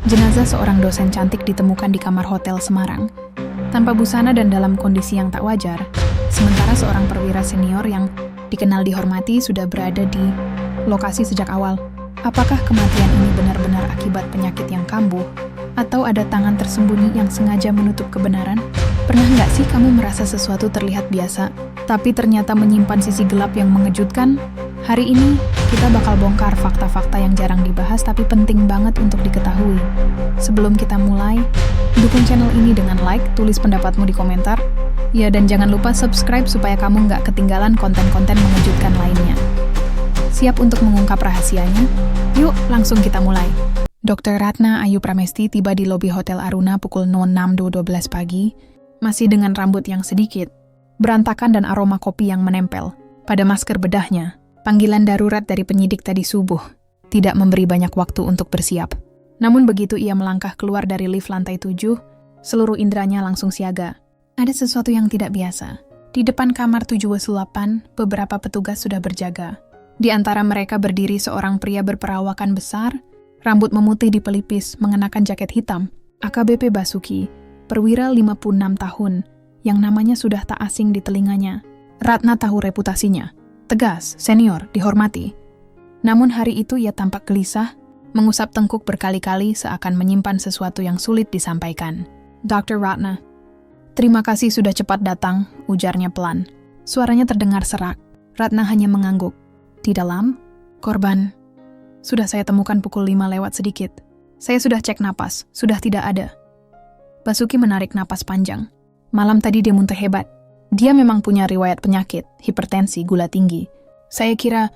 Jenazah seorang dosen cantik ditemukan di kamar hotel Semarang, tanpa busana dan dalam kondisi yang tak wajar, sementara seorang perwira senior yang dikenal dihormati sudah berada di lokasi sejak awal. Apakah kematian ini benar-benar akibat penyakit yang kambuh, atau ada tangan tersembunyi yang sengaja menutup kebenaran? Pernah nggak sih kamu merasa sesuatu terlihat biasa, tapi ternyata menyimpan sisi gelap yang mengejutkan? Hari ini, kita bakal bongkar fakta-fakta yang jarang dibahas tapi penting banget untuk diketahui. Sebelum kita mulai, dukung channel ini dengan like, tulis pendapatmu di komentar, ya dan jangan lupa subscribe supaya kamu nggak ketinggalan konten-konten mengejutkan lainnya. Siap untuk mengungkap rahasianya? Yuk, langsung kita mulai. Dr. Ratna Ayu Pramesti tiba di lobi Hotel Aruna pukul 06.12 pagi, masih dengan rambut yang sedikit, berantakan dan aroma kopi yang menempel pada masker bedahnya. Panggilan darurat dari penyidik tadi subuh tidak memberi banyak waktu untuk bersiap. Namun begitu ia melangkah keluar dari lift lantai 7, seluruh indranya langsung siaga. Ada sesuatu yang tidak biasa. Di depan kamar 708, beberapa petugas sudah berjaga. Di antara mereka berdiri seorang pria berperawakan besar, rambut memutih di pelipis, mengenakan jaket hitam, AKBP Basuki, perwira 56 tahun, yang namanya sudah tak asing di telinganya. Ratna tahu reputasinya. Tegas, senior, dihormati. Namun hari itu ia tampak gelisah, mengusap tengkuk berkali-kali seakan menyimpan sesuatu yang sulit disampaikan. Dr. Ratna, terima kasih sudah cepat datang, ujarnya pelan. Suaranya terdengar serak. Ratna hanya mengangguk. Di dalam, korban sudah saya temukan pukul 5 lewat sedikit. Saya sudah cek napas, sudah tidak ada. Basuki menarik napas panjang. Malam tadi dia muntah hebat. Dia memang punya riwayat penyakit, hipertensi, gula tinggi. Saya kira,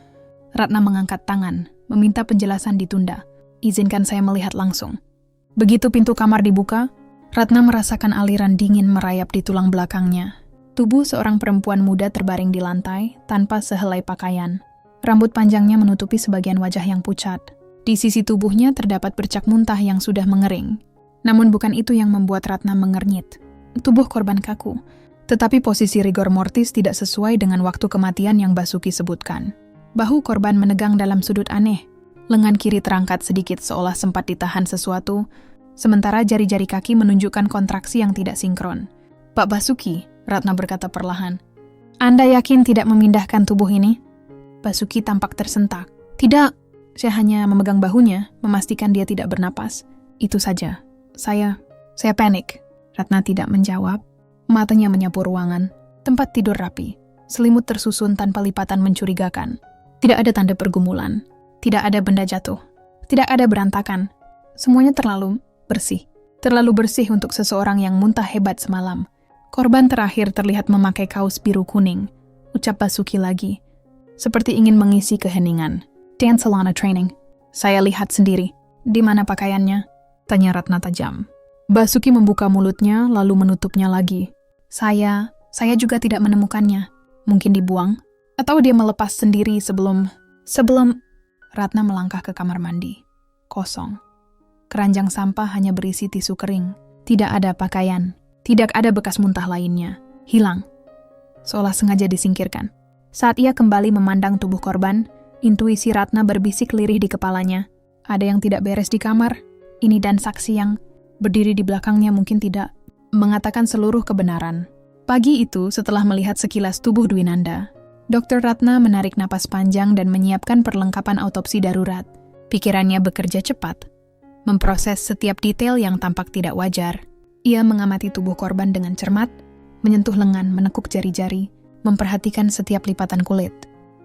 Ratna mengangkat tangan, meminta penjelasan ditunda. Izinkan saya melihat langsung. Begitu pintu kamar dibuka, Ratna merasakan aliran dingin merayap di tulang belakangnya. Tubuh seorang perempuan muda terbaring di lantai, tanpa sehelai pakaian. Rambut panjangnya menutupi sebagian wajah yang pucat. Di sisi tubuhnya terdapat bercak muntah yang sudah mengering. Namun bukan itu yang membuat Ratna mengernyit. Tubuh korban kaku. Tetapi posisi rigor mortis tidak sesuai dengan waktu kematian yang Basuki sebutkan. Bahu korban menegang dalam sudut aneh. Lengan kiri terangkat sedikit seolah sempat ditahan sesuatu, sementara jari-jari kaki menunjukkan kontraksi yang tidak sinkron. Pak Basuki, Ratna berkata perlahan, Anda yakin tidak memindahkan tubuh ini? Basuki tampak tersentak. Tidak, saya hanya memegang bahunya, memastikan dia tidak bernapas. Itu saja. Saya panik. Ratna tidak menjawab. Matanya menyapu ruangan, tempat tidur rapi, selimut tersusun tanpa lipatan mencurigakan. Tidak ada tanda pergumulan, tidak ada benda jatuh, tidak ada berantakan. Semuanya terlalu bersih untuk seseorang yang muntah hebat semalam. Korban terakhir terlihat memakai kaos biru kuning, ucap Basuki lagi, seperti ingin mengisi keheningan. Dance Salana Training. Saya lihat sendiri. Di mana pakaiannya? Tanya Ratna tajam. Basuki membuka mulutnya lalu menutupnya lagi. Saya juga tidak menemukannya. Mungkin dibuang? Atau dia melepas sendiri sebelum... Ratna melangkah ke kamar mandi. Kosong. Keranjang sampah hanya berisi tisu kering. Tidak ada pakaian. Tidak ada bekas muntah lainnya. Hilang. Seolah sengaja disingkirkan. Saat ia kembali memandang tubuh korban, intuisi Ratna berbisik lirih di kepalanya. Ada yang tidak beres di kamar. Ini dan saksi yang berdiri di belakangnya mungkin tidak mengatakan seluruh kebenaran. Pagi itu, setelah melihat sekilas tubuh Dwinanda, Dr. Ratna menarik napas panjang dan menyiapkan perlengkapan autopsi darurat. Pikirannya bekerja cepat, memproses setiap detail yang tampak tidak wajar. Ia mengamati tubuh korban dengan cermat, menyentuh lengan, menekuk jari-jari, memperhatikan setiap lipatan kulit.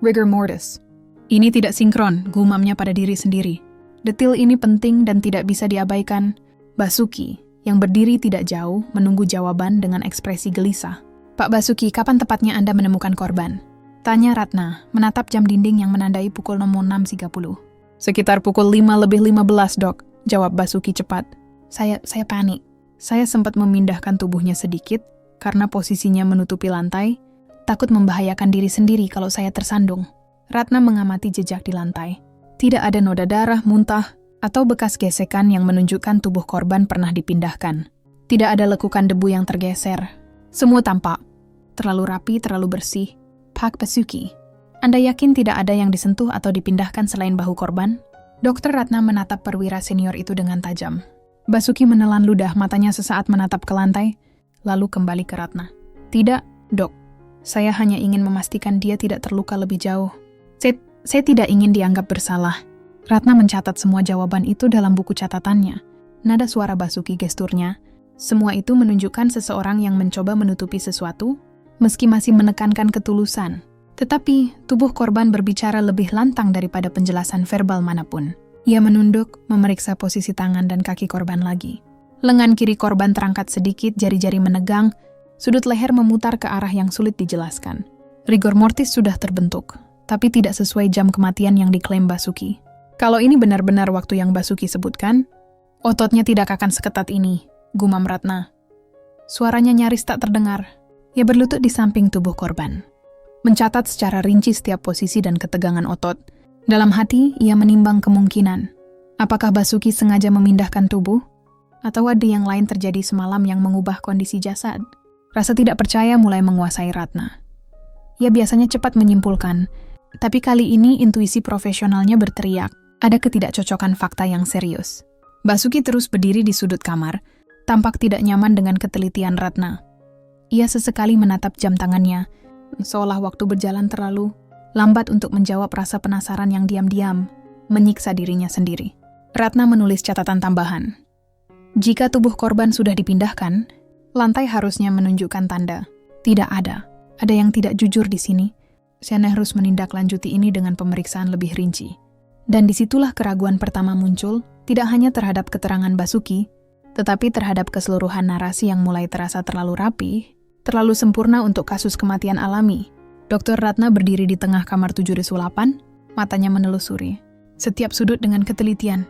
Rigor mortis. Ini tidak sinkron, gumamnya pada diri sendiri. Detil ini penting dan tidak bisa diabaikan. Basuki, yang berdiri tidak jauh, menunggu jawaban dengan ekspresi gelisah. Pak Basuki, kapan tepatnya Anda menemukan korban? Tanya Ratna, menatap jam dinding yang menandai pukul 06.30. Sekitar pukul 5:15, Dok, jawab Basuki cepat. Saya panik. Saya sempat memindahkan tubuhnya sedikit, karena posisinya menutupi lantai, takut membahayakan diri sendiri kalau saya tersandung. Ratna mengamati jejak di lantai. Tidak ada noda darah, muntah, atau bekas gesekan yang menunjukkan tubuh korban pernah dipindahkan. Tidak ada lekukan debu yang tergeser. Semua tampak terlalu rapi, terlalu bersih. Pak Basuki, Anda yakin tidak ada yang disentuh atau dipindahkan selain bahu korban? Dokter Ratna menatap perwira senior itu dengan tajam. Basuki menelan ludah, matanya sesaat menatap ke lantai, lalu kembali ke Ratna. Tidak, dok. Saya hanya ingin memastikan dia tidak terluka lebih jauh. Saya tidak ingin dianggap bersalah. Ratna mencatat semua jawaban itu dalam buku catatannya. Nada suara Basuki, gesturnya, semua itu menunjukkan seseorang yang mencoba menutupi sesuatu, meski masih menekankan ketulusan. Tetapi, tubuh korban berbicara lebih lantang daripada penjelasan verbal manapun. Ia menunduk, memeriksa posisi tangan dan kaki korban lagi. Lengan kiri korban terangkat sedikit, jari-jari menegang, sudut leher memutar ke arah yang sulit dijelaskan. Rigor mortis sudah terbentuk, tapi tidak sesuai jam kematian yang diklaim Basuki. Kalau ini benar-benar waktu yang Basuki sebutkan, ototnya tidak akan seketat ini, gumam Ratna. Suaranya nyaris tak terdengar. Ia berlutut di samping tubuh korban, mencatat secara rinci setiap posisi dan ketegangan otot. Dalam hati, ia menimbang kemungkinan. Apakah Basuki sengaja memindahkan tubuh? Atau ada yang lain terjadi semalam yang mengubah kondisi jasad? Rasa tidak percaya mulai menguasai Ratna. Ia biasanya cepat menyimpulkan, tapi kali ini intuisi profesionalnya berteriak. Ada ketidakcocokan fakta yang serius. Basuki terus berdiri di sudut kamar, tampak tidak nyaman dengan ketelitian Ratna. Ia sesekali menatap jam tangannya, seolah waktu berjalan terlalu lambat untuk menjawab rasa penasaran yang diam-diam menyiksa dirinya sendiri. Ratna menulis catatan tambahan. Jika tubuh korban sudah dipindahkan, lantai harusnya menunjukkan tanda. Tidak ada. Ada yang tidak jujur di sini. Saya harus menindaklanjuti ini dengan pemeriksaan lebih rinci. Dan disitulah keraguan pertama muncul, tidak hanya terhadap keterangan Basuki, tetapi terhadap keseluruhan narasi yang mulai terasa terlalu rapi, terlalu sempurna untuk kasus kematian alami. Dr. Ratna berdiri di tengah kamar 7-8, matanya menelusuri setiap sudut dengan ketelitian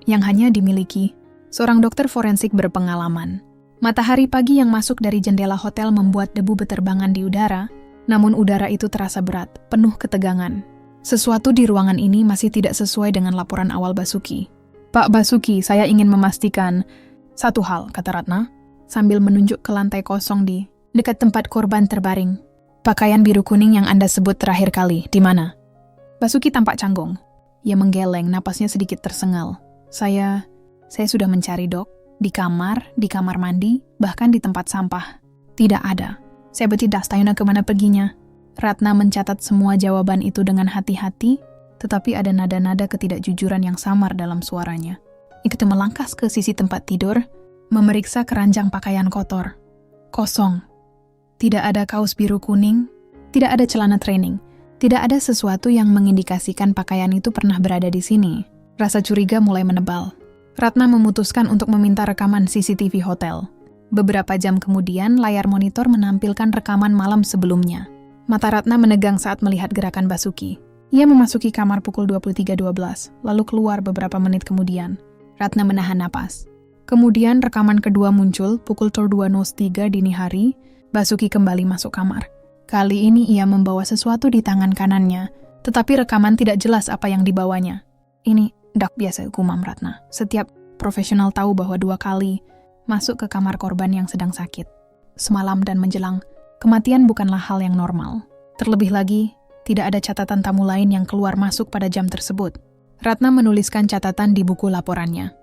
yang hanya dimiliki seorang dokter forensik berpengalaman. Matahari pagi yang masuk dari jendela hotel membuat debu beterbangan di udara, namun udara itu terasa berat, penuh ketegangan. Sesuatu di ruangan ini masih tidak sesuai dengan laporan awal Basuki. Pak Basuki, saya ingin memastikan satu hal, kata Ratna, sambil menunjuk ke lantai kosong di dekat tempat korban terbaring. Pakaian biru kuning yang Anda sebut terakhir kali, di mana? Basuki tampak canggung. Ia menggeleng, napasnya sedikit tersengal. Saya sudah mencari, dok. Di kamar mandi, bahkan di tempat sampah. Tidak ada. Saya tidak tahu kemana perginya. Ratna mencatat semua jawaban itu dengan hati-hati, tetapi ada nada-nada ketidakjujuran yang samar dalam suaranya. Ikut melangkah ke sisi tempat tidur, memeriksa keranjang pakaian kotor. Kosong. Tidak ada kaos biru kuning, tidak ada celana training, tidak ada sesuatu yang mengindikasikan pakaian itu pernah berada di sini. Rasa curiga mulai menebal. Ratna memutuskan untuk meminta rekaman CCTV hotel. Beberapa jam kemudian, layar monitor menampilkan rekaman malam sebelumnya. Mata Ratna menegang saat melihat gerakan Basuki. Ia memasuki kamar pukul 23.12, lalu keluar beberapa menit kemudian. Ratna menahan napas. Kemudian rekaman kedua muncul pukul 2.03 dini hari. Basuki kembali masuk kamar. Kali ini ia membawa sesuatu di tangan kanannya, tetapi rekaman tidak jelas apa yang dibawanya. Ini dak biasa, gumam Ratna. Setiap profesional tahu bahwa 2 kali masuk ke kamar korban yang sedang sakit. Semalam dan menjelang, kematian bukanlah hal yang normal. Terlebih lagi, tidak ada catatan tamu lain yang keluar masuk pada jam tersebut. Ratna menuliskan catatan di buku laporannya.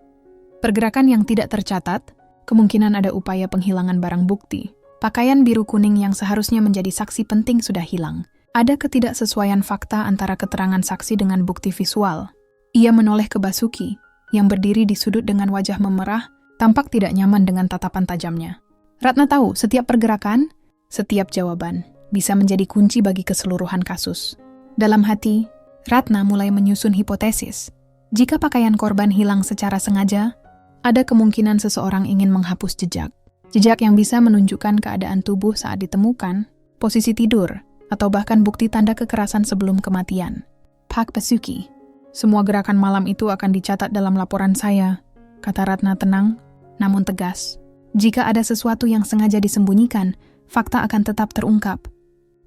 Pergerakan yang tidak tercatat, kemungkinan ada upaya penghilangan barang bukti. Pakaian biru kuning yang seharusnya menjadi saksi penting sudah hilang. Ada ketidaksesuaian fakta antara keterangan saksi dengan bukti visual. Ia menoleh ke Basuki, yang berdiri di sudut dengan wajah memerah, tampak tidak nyaman dengan tatapan tajamnya. Ratna tahu setiap pergerakan, setiap jawaban, bisa menjadi kunci bagi keseluruhan kasus. Dalam hati, Ratna mulai menyusun hipotesis. Jika pakaian korban hilang secara sengaja, ada kemungkinan seseorang ingin menghapus jejak. Jejak yang bisa menunjukkan keadaan tubuh saat ditemukan, posisi tidur, atau bahkan bukti tanda kekerasan sebelum kematian. Pak Basuki, semua gerakan malam itu akan dicatat dalam laporan saya, kata Ratna tenang, namun tegas. Jika ada sesuatu yang sengaja disembunyikan, fakta akan tetap terungkap.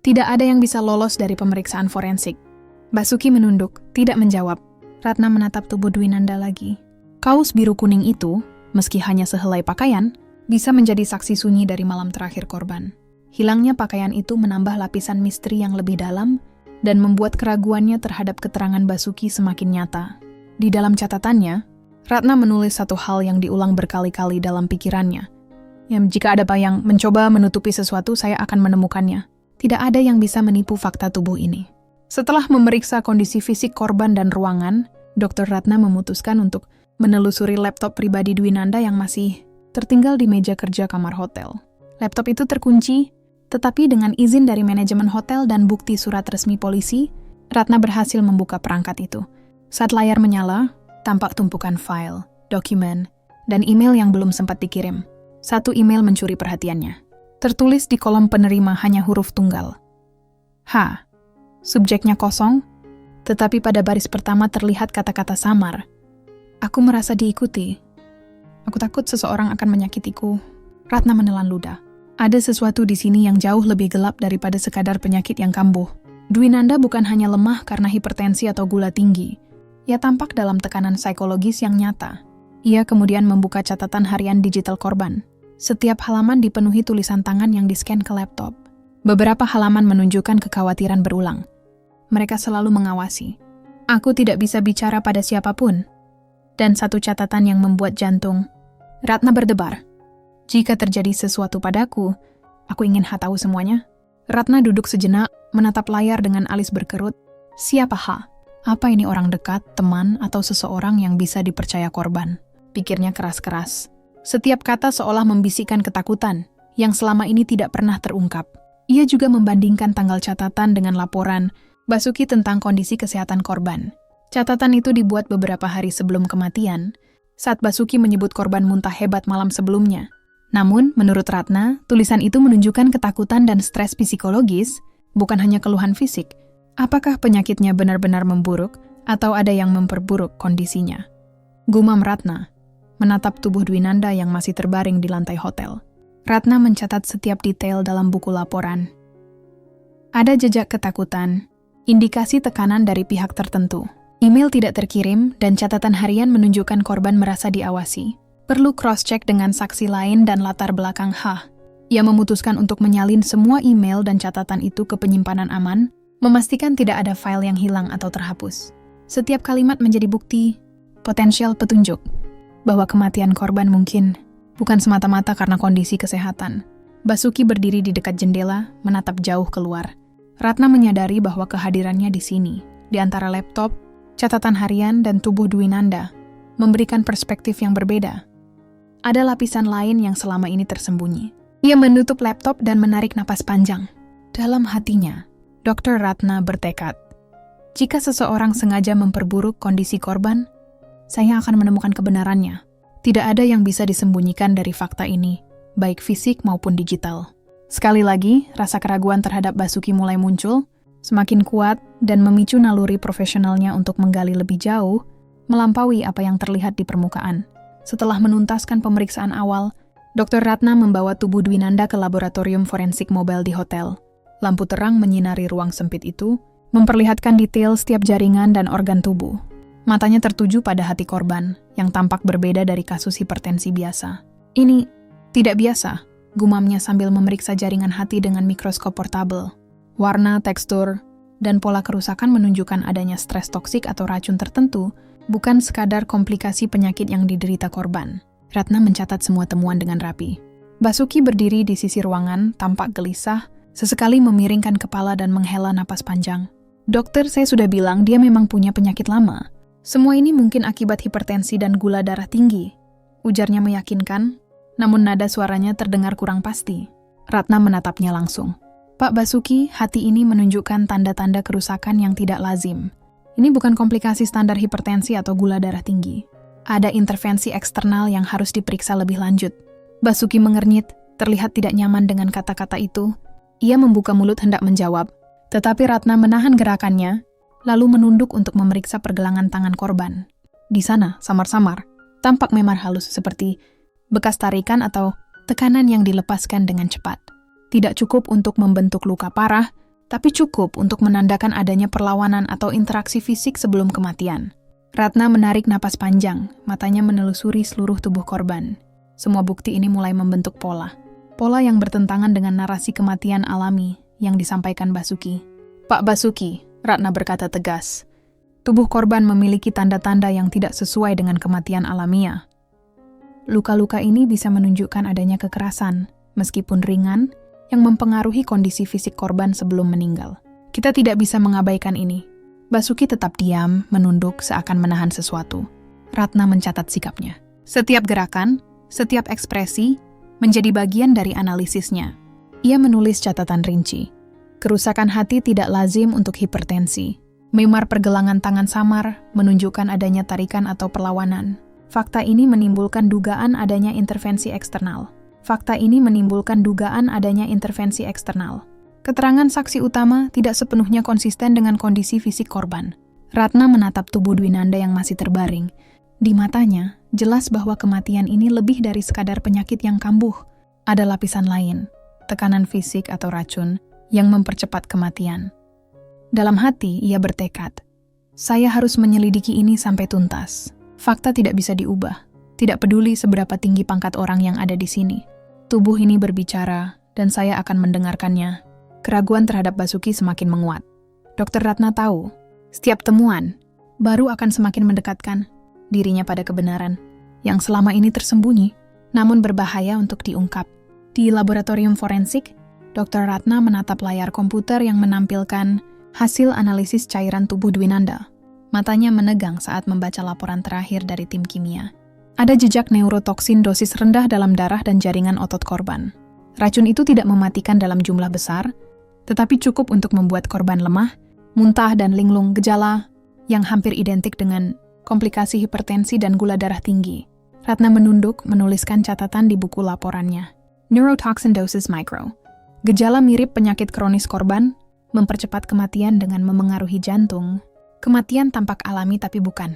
Tidak ada yang bisa lolos dari pemeriksaan forensik. Basuki menunduk, tidak menjawab. Ratna menatap tubuh Dwinanda lagi. Kaos biru kuning itu, meski hanya sehelai pakaian, bisa menjadi saksi sunyi dari malam terakhir korban. Hilangnya pakaian itu menambah lapisan misteri yang lebih dalam dan membuat keraguannya terhadap keterangan Basuki semakin nyata. Di dalam catatannya, Ratna menulis satu hal yang diulang berkali-kali dalam pikirannya. Jika ada yang mencoba menutupi sesuatu, saya akan menemukannya. Tidak ada yang bisa menipu fakta tubuh ini. Setelah memeriksa kondisi fisik korban dan ruangan, Dr. Ratna memutuskan untuk menelusuri laptop pribadi Dwinanda yang masih tertinggal di meja kerja kamar hotel. Laptop itu terkunci, tetapi dengan izin dari manajemen hotel dan bukti surat resmi polisi, Ratna berhasil membuka perangkat itu. Saat layar menyala, tampak tumpukan file, dokumen, dan email yang belum sempat dikirim. Satu email mencuri perhatiannya. Tertulis di kolom penerima hanya huruf tunggal. H. Subjeknya kosong, tetapi pada baris pertama terlihat kata-kata samar. Aku merasa diikuti. Aku takut seseorang akan menyakitiku. Ratna menelan ludah. Ada sesuatu di sini yang jauh lebih gelap daripada sekadar penyakit yang kambuh. Dwinanda bukan hanya lemah karena hipertensi atau gula tinggi. Ia tampak dalam tekanan psikologis yang nyata. Ia kemudian membuka catatan harian digital korban. Setiap halaman dipenuhi tulisan tangan yang di-scan ke laptop. Beberapa halaman menunjukkan kekhawatiran berulang. Mereka selalu mengawasi. Aku tidak bisa bicara pada siapapun. Dan satu catatan yang membuat jantung Ratna berdebar. Jika terjadi sesuatu padaku, aku ingin tahu semuanya. Ratna duduk sejenak, menatap layar dengan alis berkerut. Siapa H? Apa ini orang dekat, teman, atau seseorang yang bisa dipercaya korban? Pikirnya keras-keras. Setiap kata seolah membisikkan ketakutan, yang selama ini tidak pernah terungkap. Ia juga membandingkan tanggal catatan dengan laporan Basuki tentang kondisi kesehatan korban. Catatan itu dibuat beberapa hari sebelum kematian, saat Basuki menyebut korban muntah hebat malam sebelumnya. Namun, menurut Ratna, tulisan itu menunjukkan ketakutan dan stres psikologis, bukan hanya keluhan fisik. Apakah penyakitnya benar-benar memburuk, atau ada yang memperburuk kondisinya? Gumam Ratna, menatap tubuh Dwinanda yang masih terbaring di lantai hotel. Ratna mencatat setiap detail dalam buku laporan. Ada jejak ketakutan, indikasi tekanan dari pihak tertentu. Email tidak terkirim dan catatan harian menunjukkan korban merasa diawasi. Perlu cross-check dengan saksi lain dan latar belakang H. Ia memutuskan untuk menyalin semua email dan catatan itu ke penyimpanan aman, memastikan tidak ada file yang hilang atau terhapus. Setiap kalimat menjadi bukti, potensial petunjuk, bahwa kematian korban mungkin bukan semata-mata karena kondisi kesehatan. Basuki berdiri di dekat jendela, menatap jauh keluar. Ratna menyadari bahwa kehadirannya di sini, di antara laptop, catatan harian, dan tubuh Dwinanda, memberikan perspektif yang berbeda. Ada lapisan lain yang selama ini tersembunyi. Ia menutup laptop dan menarik napas panjang. Dalam hatinya, Dr. Ratna bertekad, jika seseorang sengaja memperburuk kondisi korban, saya akan menemukan kebenarannya. Tidak ada yang bisa disembunyikan dari fakta ini, baik fisik maupun digital. Sekali lagi, rasa keraguan terhadap Basuki mulai muncul, semakin kuat dan memicu naluri profesionalnya untuk menggali lebih jauh, melampaui apa yang terlihat di permukaan. Setelah menuntaskan pemeriksaan awal, Dr. Ratna membawa tubuh Dwinanda ke laboratorium forensik mobile di hotel. Lampu terang menyinari ruang sempit itu, memperlihatkan detail setiap jaringan dan organ tubuh. Matanya tertuju pada hati korban, yang tampak berbeda dari kasus hipertensi biasa. Ini tidak biasa, gumamnya sambil memeriksa jaringan hati dengan mikroskop portabel. Warna, tekstur, dan pola kerusakan menunjukkan adanya stres toksik atau racun tertentu, bukan sekadar komplikasi penyakit yang diderita korban. Ratna mencatat semua temuan dengan rapi. Basuki berdiri di sisi ruangan, tampak gelisah, sesekali memiringkan kepala dan menghela napas panjang. Dokter, saya sudah bilang dia memang punya penyakit lama. Semua ini mungkin akibat hipertensi dan gula darah tinggi. Ujarnya meyakinkan, namun nada suaranya terdengar kurang pasti. Ratna menatapnya langsung. Pak Basuki, hati ini menunjukkan tanda-tanda kerusakan yang tidak lazim. Ini bukan komplikasi standar hipertensi atau gula darah tinggi. Ada intervensi eksternal yang harus diperiksa lebih lanjut. Basuki mengernyit, terlihat tidak nyaman dengan kata-kata itu. Ia membuka mulut hendak menjawab, tetapi Ratna menahan gerakannya, lalu menunduk untuk memeriksa pergelangan tangan korban. Di sana, samar-samar, tampak memar halus seperti bekas tarikan atau tekanan yang dilepaskan dengan cepat. Tidak cukup untuk membentuk luka parah, tapi cukup untuk menandakan adanya perlawanan atau interaksi fisik sebelum kematian. Ratna menarik napas panjang, matanya menelusuri seluruh tubuh korban. Semua bukti ini mulai membentuk pola. Pola yang bertentangan dengan narasi kematian alami yang disampaikan Basuki. Pak Basuki, Ratna berkata tegas, Tubuh korban memiliki tanda-tanda yang tidak sesuai dengan kematian alamiah. Luka-luka ini bisa menunjukkan adanya kekerasan, meskipun ringan, yang mempengaruhi kondisi fisik korban sebelum meninggal. Kita tidak bisa mengabaikan ini. Basuki tetap diam, menunduk seakan menahan sesuatu. Ratna mencatat sikapnya. Setiap gerakan, setiap ekspresi, menjadi bagian dari analisisnya. Ia menulis catatan rinci. Kerusakan hati tidak lazim untuk hipertensi. Memar pergelangan tangan samar menunjukkan adanya tarikan atau perlawanan. Fakta ini menimbulkan dugaan adanya intervensi eksternal. Keterangan saksi utama tidak sepenuhnya konsisten dengan kondisi fisik korban. Ratna menatap tubuh Dwinanda yang masih terbaring. Di matanya, jelas bahwa kematian ini lebih dari sekadar penyakit yang kambuh. Ada lapisan lain, tekanan fisik atau racun, yang mempercepat kematian. Dalam hati, ia bertekad, saya harus menyelidiki ini sampai tuntas. Fakta tidak bisa diubah, tidak peduli seberapa tinggi pangkat orang yang ada di sini. Tubuh ini berbicara, dan saya akan mendengarkannya. Keraguan terhadap Basuki semakin menguat. Dr. Ratna tahu, setiap temuan baru akan semakin mendekatkan dirinya pada kebenaran yang selama ini tersembunyi, namun berbahaya untuk diungkap. Di laboratorium forensik, Dr. Ratna menatap layar komputer yang menampilkan hasil analisis cairan tubuh Dwinanda. Matanya menegang saat membaca laporan terakhir dari tim kimia. Ada jejak neurotoksin dosis rendah dalam darah dan jaringan otot korban. Racun itu tidak mematikan dalam jumlah besar, tetapi cukup untuk membuat korban lemah, muntah dan linglung, gejala yang hampir identik dengan komplikasi hipertensi dan gula darah tinggi. Ratna menunduk menuliskan catatan di buku laporannya. Neurotoxin dosis micro. Gejala mirip penyakit kronis korban, mempercepat kematian dengan memengaruhi jantung. Kematian tampak alami tapi bukan.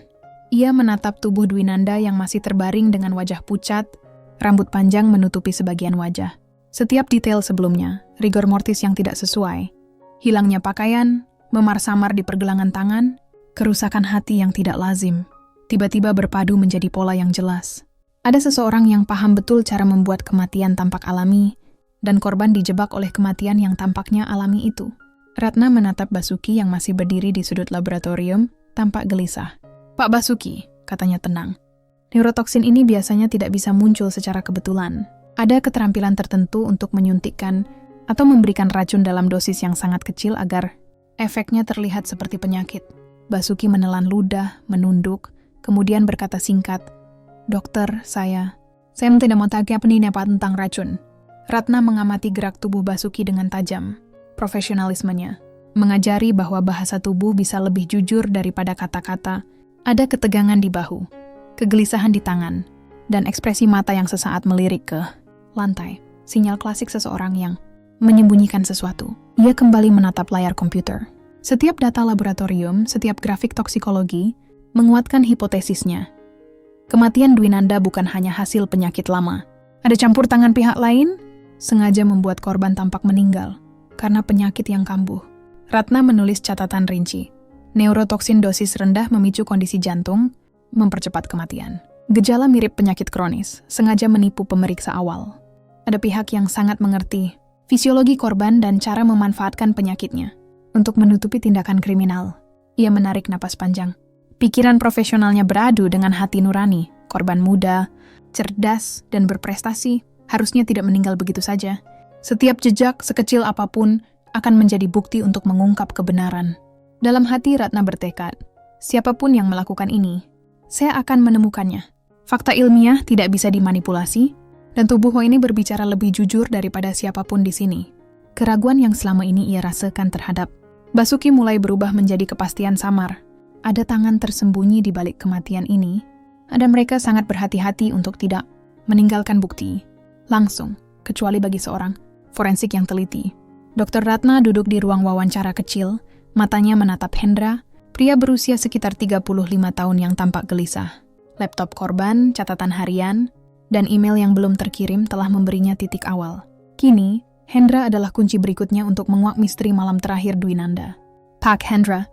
Ia menatap tubuh Dwinanda yang masih terbaring dengan wajah pucat, rambut panjang menutupi sebagian wajah. Setiap detail sebelumnya, rigor mortis yang tidak sesuai, hilangnya pakaian, memar samar di pergelangan tangan, kerusakan hati yang tidak lazim, tiba-tiba berpadu menjadi pola yang jelas. Ada seseorang yang paham betul cara membuat kematian tampak alami, dan korban dijebak oleh kematian yang tampaknya alami itu. Ratna menatap Basuki yang masih berdiri di sudut laboratorium, tampak gelisah. Pak Basuki, katanya tenang. Neurotoksin ini biasanya tidak bisa muncul secara kebetulan. Ada keterampilan tertentu untuk menyuntikkan atau memberikan racun dalam dosis yang sangat kecil agar efeknya terlihat seperti penyakit. Basuki menelan ludah, menunduk, kemudian berkata singkat, Dokter, saya tidak mau tanya apa tentang racun. Ratna mengamati gerak tubuh Basuki dengan tajam. Profesionalismenya mengajari bahwa bahasa tubuh bisa lebih jujur daripada kata-kata. Ada ketegangan di bahu, kegelisahan di tangan, dan ekspresi mata yang sesaat melirik ke lantai. Sinyal klasik seseorang yang menyembunyikan sesuatu. Ia kembali menatap layar komputer. Setiap data laboratorium, setiap grafik toksikologi menguatkan hipotesisnya. Kematian Dwinanda bukan hanya hasil penyakit lama. Ada campur tangan pihak lain, sengaja membuat korban tampak meninggal karena penyakit yang kambuh. Ratna menulis catatan rinci. Neurotoksin dosis rendah memicu kondisi jantung, mempercepat kematian. Gejala mirip penyakit kronis, sengaja menipu pemeriksa awal. Ada pihak yang sangat mengerti fisiologi korban dan cara memanfaatkan penyakitnya untuk menutupi tindakan kriminal. Ia menarik napas panjang. Pikiran profesionalnya beradu dengan hati nurani. Korban muda, cerdas, dan berprestasi harusnya tidak meninggal begitu saja. Setiap jejak, sekecil apapun, akan menjadi bukti untuk mengungkap kebenaran. Dalam hati Ratna bertekad, siapapun yang melakukan ini, saya akan menemukannya. Fakta ilmiah tidak bisa dimanipulasi, dan tubuh ini berbicara lebih jujur daripada siapapun di sini. Keraguan yang selama ini ia rasakan terhadap Basuki mulai berubah menjadi kepastian samar. Ada tangan tersembunyi di balik kematian ini, dan mereka sangat berhati-hati untuk tidak meninggalkan bukti langsung, kecuali bagi seorang forensik yang teliti. Dr. Ratna duduk di ruang wawancara kecil, matanya menatap Hendra, pria berusia sekitar 35 tahun yang tampak gelisah. Laptop korban, catatan harian, dan email yang belum terkirim telah memberinya titik awal. Kini, Hendra adalah kunci berikutnya untuk menguak misteri malam terakhir Dwinanda. Pak Hendra,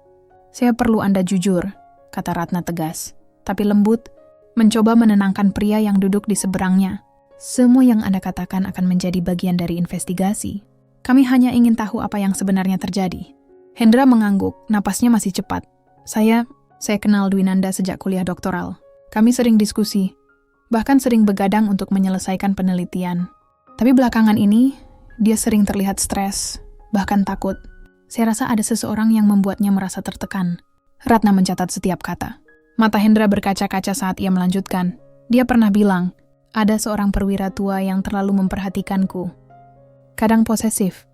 saya perlu Anda jujur, kata Ratna tegas, tapi lembut, mencoba menenangkan pria yang duduk di seberangnya. Semua yang Anda katakan akan menjadi bagian dari investigasi. Kami hanya ingin tahu apa yang sebenarnya terjadi. Hendra mengangguk, napasnya masih cepat. Saya Saya kenal Dwinanda sejak kuliah doktoral. Kami sering diskusi, bahkan sering begadang untuk menyelesaikan penelitian. Tapi belakangan ini, dia sering terlihat stres, bahkan takut. Saya rasa ada seseorang yang membuatnya merasa tertekan. Ratna mencatat setiap kata. Mata Hendra berkaca-kaca saat ia melanjutkan. Dia pernah bilang, ada seorang perwira tua yang terlalu memperhatikanku. Kadang posesif.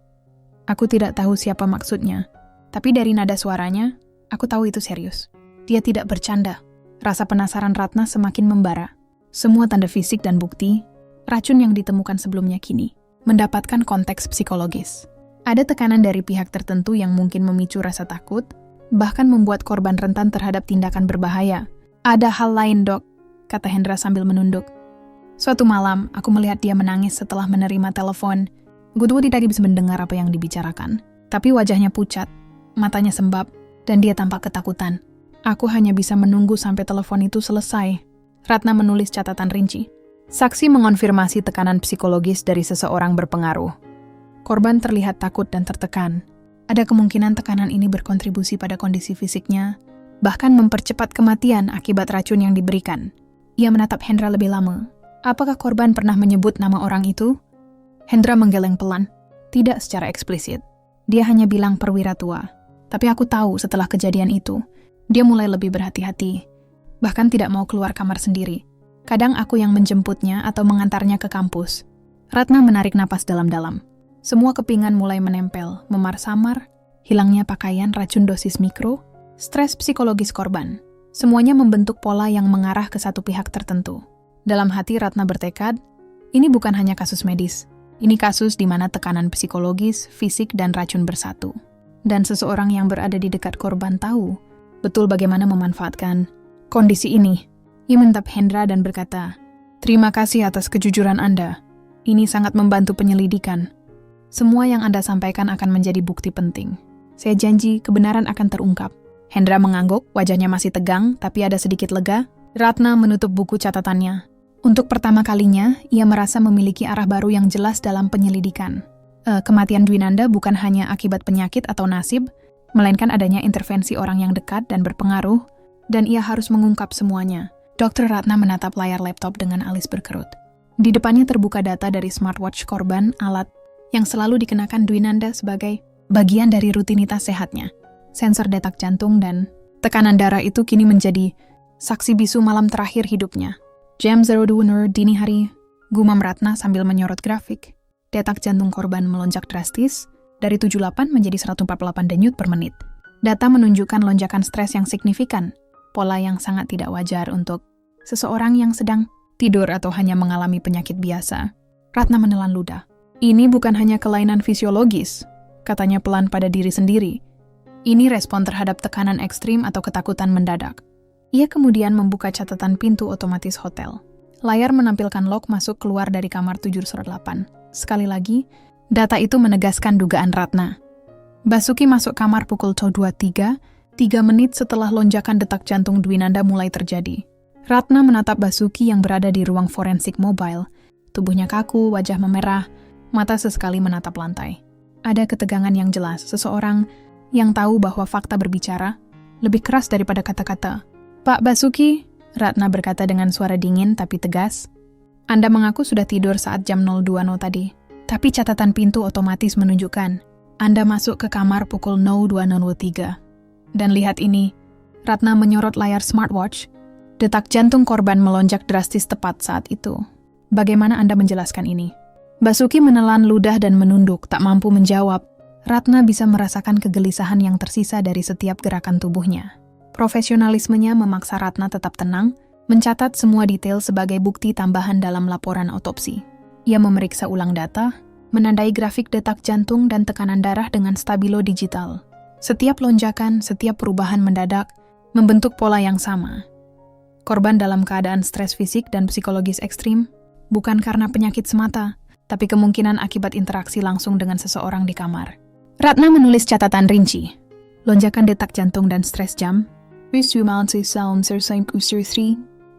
Aku tidak tahu siapa maksudnya, tapi dari nada suaranya, aku tahu itu serius. Dia tidak bercanda. Rasa penasaran Ratna semakin membara. Semua tanda fisik dan bukti, racun yang ditemukan sebelumnya kini, mendapatkan konteks psikologis. Ada tekanan dari pihak tertentu yang mungkin memicu rasa takut, bahkan membuat korban rentan terhadap tindakan berbahaya. Ada hal lain, Dok, kata Hendra sambil menunduk. Suatu malam, aku melihat dia menangis setelah menerima telepon. Gue tidak bisa mendengar apa yang dibicarakan, tapi wajahnya pucat, matanya sembab, dan dia tampak ketakutan. Aku hanya bisa menunggu sampai telepon itu selesai. Ratna menulis catatan rinci. Saksi mengonfirmasi tekanan psikologis dari seseorang berpengaruh. Korban terlihat takut dan tertekan. Ada kemungkinan tekanan ini berkontribusi pada kondisi fisiknya, bahkan mempercepat kematian akibat racun yang diberikan. Ia menatap Hendra lebih lama. Apakah korban pernah menyebut nama orang itu? Hendra menggeleng pelan. Tidak secara eksplisit. Dia hanya bilang perwira tua. Tapi aku tahu setelah kejadian itu, dia mulai lebih berhati-hati. Bahkan tidak mau keluar kamar sendiri. Kadang aku yang menjemputnya atau mengantarnya ke kampus. Ratna menarik napas dalam-dalam. Semua kepingan mulai menempel, memar-samar, hilangnya pakaian racun dosis mikro, stres psikologis korban. Semuanya membentuk pola yang mengarah ke satu pihak tertentu. Dalam hati Ratna bertekad, ini bukan hanya kasus medis. Ini kasus di mana tekanan psikologis, fisik, dan racun bersatu. Dan seseorang yang berada di dekat korban tahu betul bagaimana memanfaatkan kondisi ini. Ia menatap Hendra dan berkata, "Terima kasih atas kejujuran Anda. Ini sangat membantu penyelidikan. Semua yang Anda sampaikan akan menjadi bukti penting. Saya janji kebenaran akan terungkap." Hendra mengangguk, wajahnya masih tegang, tapi ada sedikit lega. Ratna menutup buku catatannya. Untuk pertama kalinya, ia merasa memiliki arah baru yang jelas dalam penyelidikan. Kematian Dwinanda bukan hanya akibat penyakit atau nasib, melainkan adanya intervensi orang yang dekat dan berpengaruh, dan ia harus mengungkap semuanya. Dr. Ratna menatap layar laptop dengan alis berkerut. Di depannya terbuka data dari smartwatch korban, alat yang selalu dikenakan Dwinanda sebagai bagian dari rutinitas sehatnya. Sensor detak jantung dan tekanan darah itu kini menjadi saksi bisu malam terakhir hidupnya. Jam 02.00 dini hari, gumam Ratna sambil menyorot grafik. Detak jantung korban melonjak drastis, dari 78 menjadi 148 denyut per menit. Data menunjukkan lonjakan stres yang signifikan, pola yang sangat tidak wajar untuk seseorang yang sedang tidur atau hanya mengalami penyakit biasa. Ratna menelan ludah. Ini bukan hanya kelainan fisiologis, katanya pelan pada diri sendiri. Ini respon terhadap tekanan ekstrim atau ketakutan mendadak. Ia kemudian membuka catatan pintu otomatis hotel. Layar menampilkan log masuk keluar dari kamar 708. Sekali lagi, data itu menegaskan dugaan Ratna. Basuki masuk kamar pukul 2.03, 3 menit setelah lonjakan detak jantung Dwinanda mulai terjadi. Ratna menatap Basuki yang berada di ruang forensik mobile. Tubuhnya kaku, wajah memerah, mata sesekali menatap lantai. Ada ketegangan yang jelas, seseorang yang tahu bahwa fakta berbicara lebih keras daripada kata-kata. "Pak Basuki," Ratna berkata dengan suara dingin tapi tegas, "Anda mengaku sudah tidur saat jam 02.00 tadi. Tapi catatan pintu otomatis menunjukkan Anda masuk ke kamar pukul 02.03. Dan lihat ini." Ratna menyorot layar smartwatch. Detak jantung korban melonjak drastis tepat saat itu. "Bagaimana Anda menjelaskan ini?" Basuki menelan ludah dan menunduk, tak mampu menjawab. Ratna bisa merasakan kegelisahan yang tersisa dari setiap gerakan tubuhnya. Profesionalismenya memaksa Ratna tetap tenang, mencatat semua detail sebagai bukti tambahan dalam laporan otopsi. Ia memeriksa ulang data, menandai grafik detak jantung dan tekanan darah dengan stabilo digital. Setiap lonjakan, setiap perubahan mendadak, membentuk pola yang sama. Korban dalam keadaan stres fisik dan psikologis ekstrim, bukan karena penyakit semata, tapi kemungkinan akibat interaksi langsung dengan seseorang di kamar. Ratna menulis catatan rinci. Lonjakan detak jantung dan stres jam,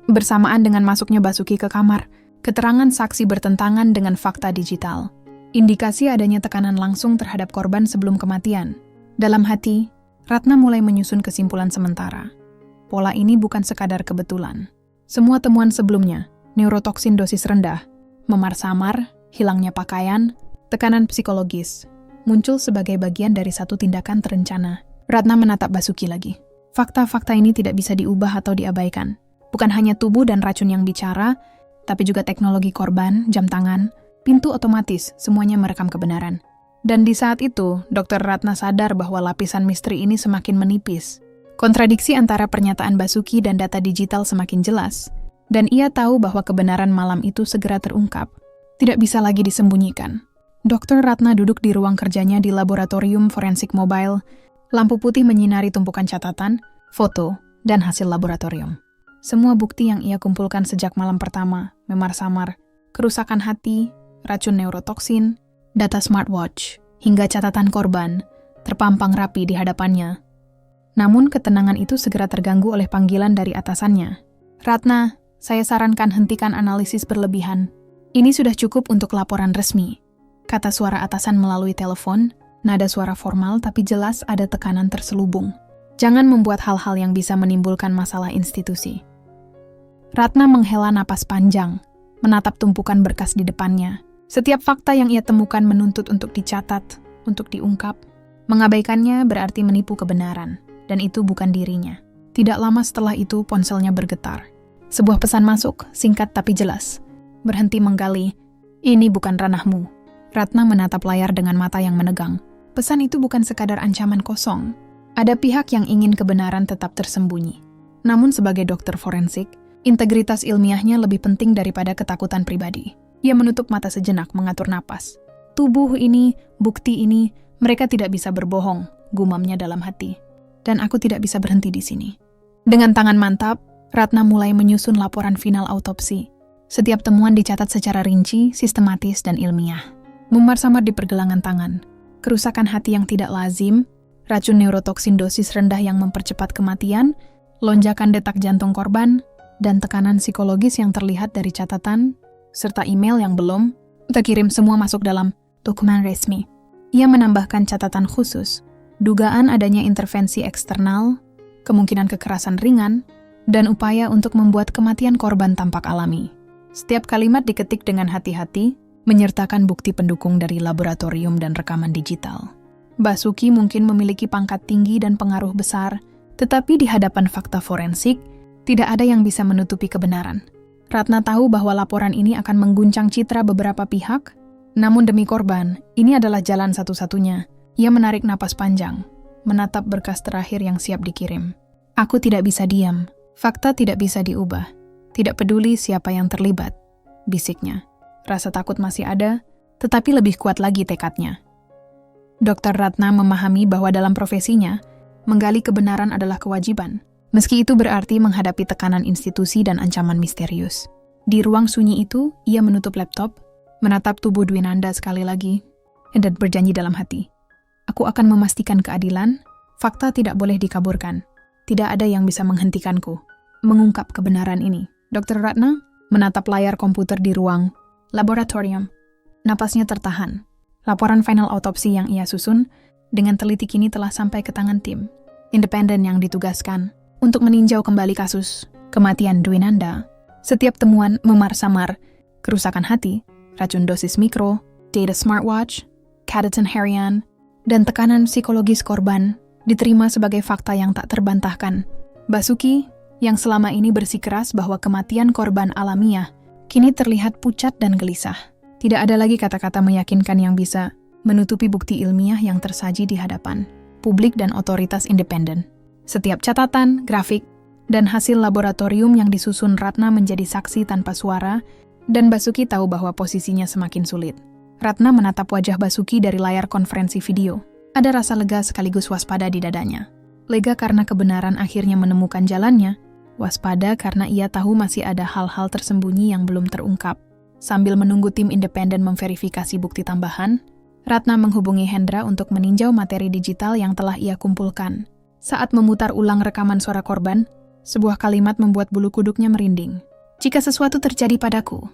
bersamaan dengan masuknya Basuki ke kamar, keterangan saksi bertentangan dengan fakta digital. Indikasi adanya tekanan langsung terhadap korban sebelum kematian. Dalam hati, Ratna mulai menyusun kesimpulan sementara. pola ini bukan sekadar kebetulan. Semua temuan sebelumnya, neurotoksin dosis rendah, memar samar, hilangnya pakaian, tekanan psikologis, muncul sebagai bagian dari satu tindakan terencana. Ratna menatap Basuki lagi. Fakta-fakta ini tidak bisa diubah atau diabaikan. Bukan hanya tubuh dan racun yang bicara, tapi juga teknologi korban, jam tangan, pintu otomatis, semuanya merekam kebenaran. Dan di saat itu, Dr. Ratna sadar bahwa lapisan misteri ini semakin menipis. Kontradiksi antara pernyataan Basuki dan data digital semakin jelas, dan ia tahu bahwa kebenaran malam itu segera terungkap. Tidak bisa lagi disembunyikan. Dr. Ratna duduk di ruang kerjanya di laboratorium forensik mobile. Lampu putih menyinari tumpukan catatan, foto, dan hasil laboratorium. Semua bukti yang ia kumpulkan sejak malam pertama, memar samar, kerusakan hati, racun neurotoksin, data smartwatch, hingga catatan korban, terpampang rapi di hadapannya. Namun ketenangan itu segera terganggu oleh panggilan dari atasannya. Ratna, saya sarankan hentikan analisis berlebihan. Ini sudah cukup untuk laporan resmi. Kata suara atasan melalui telepon, nada suara formal tapi jelas ada tekanan terselubung. Jangan membuat hal-hal yang bisa menimbulkan masalah institusi. Ratna menghela napas panjang, menatap tumpukan berkas di depannya. Setiap fakta yang ia temukan menuntut untuk dicatat, untuk diungkap. Mengabaikannya berarti menipu kebenaran. Dan itu bukan dirinya. Tidak lama setelah itu ponselnya bergetar. Sebuah pesan masuk, singkat tapi jelas. Berhenti menggali, ini bukan ranahmu. Ratna menatap layar dengan mata yang menegang. Pesan itu bukan sekadar ancaman kosong. Ada pihak yang ingin kebenaran tetap tersembunyi. Namun sebagai dokter forensik, integritas ilmiahnya lebih penting daripada ketakutan pribadi. Ia menutup mata sejenak mengatur napas. Tubuh ini, bukti ini, mereka tidak bisa berbohong, gumamnya dalam hati. Dan aku tidak bisa berhenti di sini. Dengan tangan mantap, Ratna mulai menyusun laporan final autopsi. Setiap temuan dicatat secara rinci, sistematis, dan ilmiah. Memar samar di pergelangan tangan. Kerusakan hati yang tidak lazim, racun neurotoksin dosis rendah yang mempercepat kematian, lonjakan detak jantung korban, dan tekanan psikologis yang terlihat dari catatan, serta email yang belum terkirim semua masuk dalam dokumen resmi. Ia menambahkan catatan khusus, dugaan adanya intervensi eksternal, kemungkinan kekerasan ringan, dan upaya untuk membuat kematian korban tampak alami. Setiap kalimat diketik dengan hati-hati, menyertakan bukti pendukung dari laboratorium dan rekaman digital. Basuki mungkin memiliki pangkat tinggi dan pengaruh besar, tetapi di hadapan fakta forensik, tidak ada yang bisa menutupi kebenaran. Ratna tahu bahwa laporan ini akan mengguncang citra beberapa pihak, namun demi korban, ini adalah jalan satu-satunya. Ia menarik napas panjang, menatap berkas terakhir yang siap dikirim. Aku tidak bisa diam, fakta tidak bisa diubah. Tidak peduli siapa yang terlibat, bisiknya. Rasa takut masih ada, tetapi lebih kuat lagi tekadnya. Dr. Ratna memahami bahwa dalam profesinya, menggali kebenaran adalah kewajiban. Meski itu berarti menghadapi tekanan institusi dan ancaman misterius. Di ruang sunyi itu, ia menutup laptop, menatap tubuh Dwinanda sekali lagi, dan berjanji dalam hati. Aku akan memastikan keadilan, fakta tidak boleh dikaburkan. Tidak ada yang bisa menghentikanku. Mengungkap kebenaran ini. Dr. Ratna menatap layar komputer di ruang laboratorium. Napasnya tertahan. Laporan final autopsi yang ia susun dengan teliti kini telah sampai ke tangan tim independen yang ditugaskan untuk meninjau kembali kasus kematian Dwinanda. Setiap temuan memar samar, kerusakan hati, racun dosis mikro, data smartwatch, catatan harian, dan tekanan psikologis korban diterima sebagai fakta yang tak terbantahkan. Basuki, yang selama ini bersikeras bahwa kematian korban alamiah, kini terlihat pucat dan gelisah. Tidak ada lagi kata-kata meyakinkan yang bisa menutupi bukti ilmiah yang tersaji di hadapan publik dan otoritas independen. Setiap catatan, grafik, dan hasil laboratorium yang disusun Ratna menjadi saksi tanpa suara, dan Basuki tahu bahwa posisinya semakin sulit. Ratna menatap wajah Basuki dari layar konferensi video. Ada rasa lega sekaligus waspada di dadanya. Lega karena kebenaran akhirnya menemukan jalannya, waspada karena ia tahu masih ada hal-hal tersembunyi yang belum terungkap. Sambil menunggu tim independen memverifikasi bukti tambahan, Ratna menghubungi Hendra untuk meninjau materi digital yang telah ia kumpulkan. Saat memutar ulang rekaman suara korban, sebuah kalimat membuat bulu kuduknya merinding. Jika sesuatu terjadi padaku,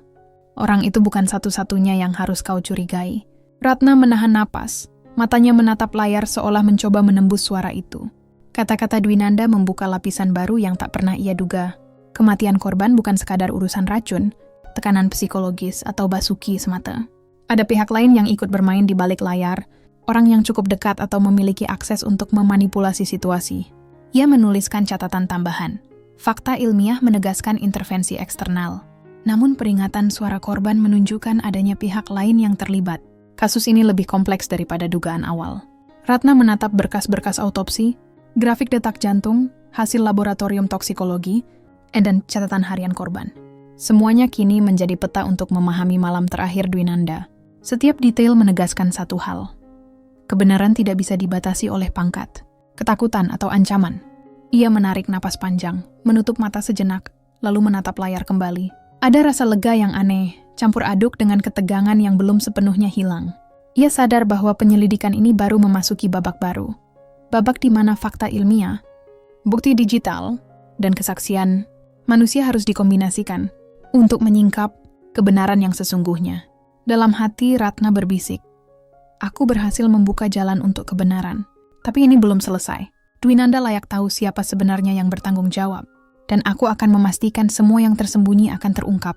orang itu bukan satu-satunya yang harus kau curigai. Ratna menahan napas, matanya menatap layar seolah mencoba menembus suara itu. Kata-kata Dwinanda membuka lapisan baru yang tak pernah ia duga. Kematian korban bukan sekadar urusan racun, tekanan psikologis, atau Basuki semata. Ada pihak lain yang ikut bermain di balik layar, orang yang cukup dekat atau memiliki akses untuk memanipulasi situasi. Ia menuliskan catatan tambahan. Fakta ilmiah menegaskan intervensi eksternal. Namun peringatan suara korban menunjukkan adanya pihak lain yang terlibat. Kasus ini lebih kompleks daripada dugaan awal. Ratna menatap berkas-berkas autopsi, grafik detak jantung, hasil laboratorium toksikologi, dan catatan harian korban. Semuanya kini menjadi peta untuk memahami malam terakhir Dwinanda. Setiap detail menegaskan satu hal. Kebenaran tidak bisa dibatasi oleh pangkat, ketakutan atau ancaman. Ia menarik napas panjang, menutup mata sejenak, lalu menatap layar kembali. Ada rasa lega yang aneh, campur aduk dengan ketegangan yang belum sepenuhnya hilang. Ia sadar bahwa penyelidikan ini baru memasuki babak baru. Babak di mana fakta ilmiah, bukti digital, dan kesaksian manusia harus dikombinasikan untuk menyingkap kebenaran yang sesungguhnya. Dalam hati Ratna berbisik, aku berhasil membuka jalan untuk kebenaran. Tapi ini belum selesai. Dwinanda layak tahu siapa sebenarnya yang bertanggung jawab. Dan aku akan memastikan semua yang tersembunyi akan terungkap.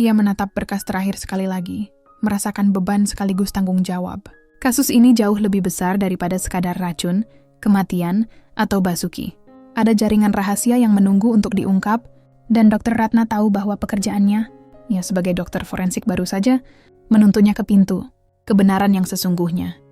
Ia menatap berkas terakhir sekali lagi, merasakan beban sekaligus tanggung jawab. Kasus ini jauh lebih besar daripada sekadar racun, kematian, atau Basuki. Ada jaringan rahasia yang menunggu untuk diungkap, dan Dr. Ratna tahu bahwa pekerjaannya, sebagai dokter forensik baru saja, menuntunnya ke pintu kebenaran yang sesungguhnya.